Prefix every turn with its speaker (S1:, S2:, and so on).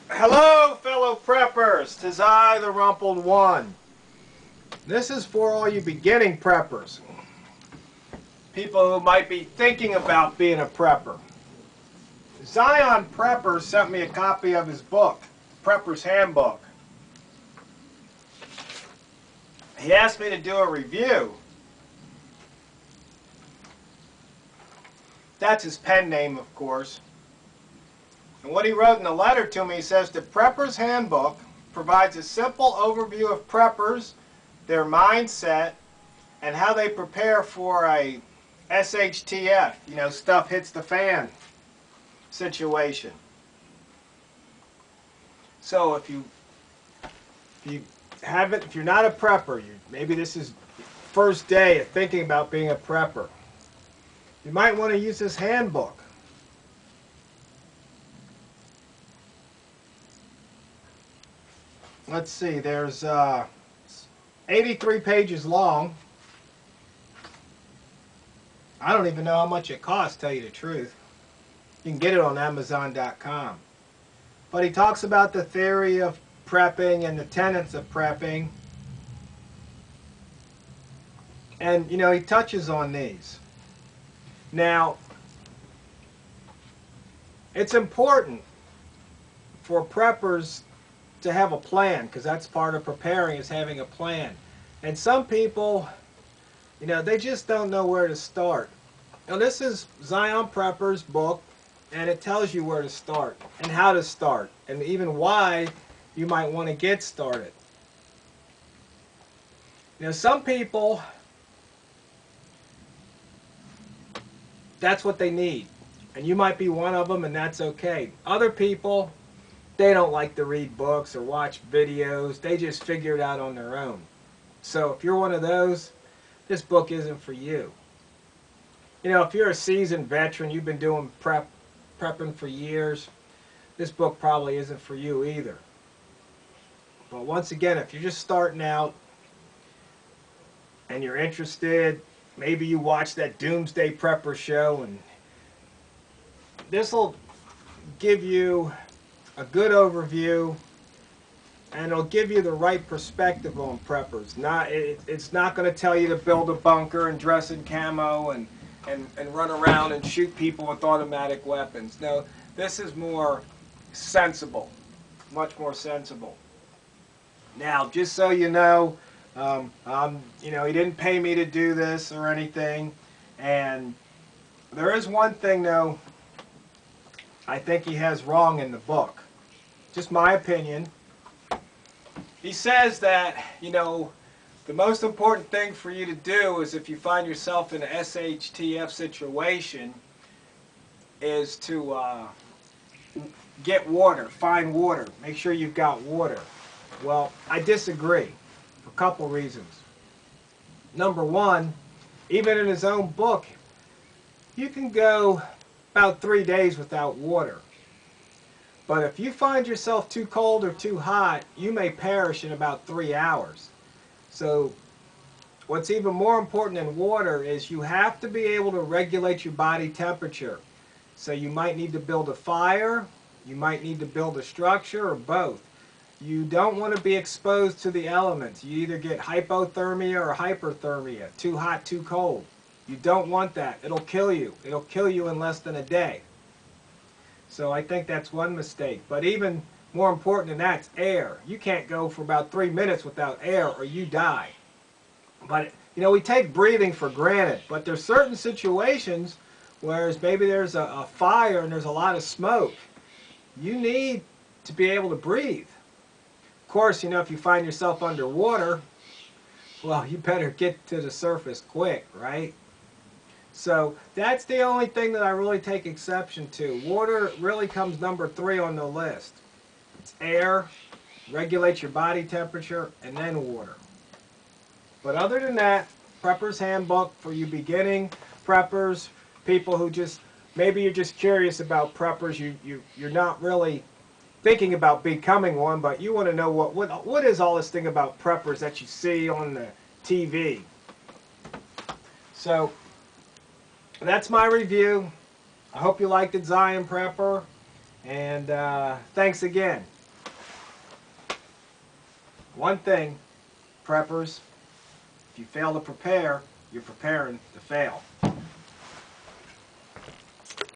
S1: Hello, fellow preppers. 'Tis I, the Rumpled One. This is for all you beginning preppers. People who might be thinking about being a prepper. Zion Prepper sent me a copy of his book, Prepper'S Handbook. He asked me to do a review. That's his pen name, of course. And what he wrote in the letter to me, he says, the Prepper'S Handbook provides a simple overview of preppers, their mindset, and how they prepare for a SHTF, stuff hits the fan situation. So if you're not a prepper, maybe this is first day of thinking about being a prepper, you might want to use this handbook. Let's see, there's 83 pages long. I don't even know how much it costs, to tell you the truth. You can get it on Amazon.com. But he talks about the theory of prepping and the tenets of prepping. And, he touches on these. Now, it's important for preppers to have a plan, because that's part of preparing, is having a plan. And some people, they just don't know where to start. Now, this is Zion Prepper's book, and it tells you where to start and how to start and even why you might want to get started. Some people, that's what they need, and you might be one of them, and that's okay. Other people, they don't like to read books or watch videos. They just figure it out on their own. So if you're one of those, this book isn't for you. If you're a seasoned veteran, you've been doing prepping for years, this book probably isn't for you either. But once again, if you're just starting out and you're interested, maybe you watch that Doomsday Prepper show, and this will give you a good overview, and it'll give you the right perspective on preppers. It's not going to tell you to build a bunker and dress in camo and run around and shoot people with automatic weapons. No, this is more sensible, much more sensible. Now, just so you know, he didn't pay me to do this or anything, and there is one thing, though, I think he has wrong in the book. Just my opinion. He says that, the most important thing for you to do is, if you find yourself in an SHTF situation, is to get water, find water, make sure you've got water. Well, I disagree for a couple reasons. Number one, even in his own book, you can go about 3 days without water. But if you find yourself too cold or too hot, you may perish in about 3 hours. So what's even more important than water is you have to be able to regulate your body temperature. So you might need to build a fire, you might need to build a structure, or both. You don't want to be exposed to the elements. You either get hypothermia or hyperthermia, too hot, too cold. You don't want that. It'll kill you. It'll kill you in less than a day. So I think that's one mistake. But even more important than that is air. You can't go for about 3 minutes without air or you die. But, we take breathing for granted. But there's certain situations where maybe there's a fire and there's a lot of smoke. You need to be able to breathe. Of course, if you find yourself underwater, well, you better get to the surface quick, right? So that's the only thing that I really take exception to. Water really comes number 3 on the list. It's air, regulate your body temperature, and then water. But other than that, Prepper's Handbook for you beginning preppers, people who maybe you're just curious about preppers, you're not really thinking about becoming one, but you want to know what is all this thing about preppers that you see on the TV. So that's my review. I hope you liked it, Zion Prepper, and thanks again. One thing, preppers, if you fail to prepare, you're preparing to fail.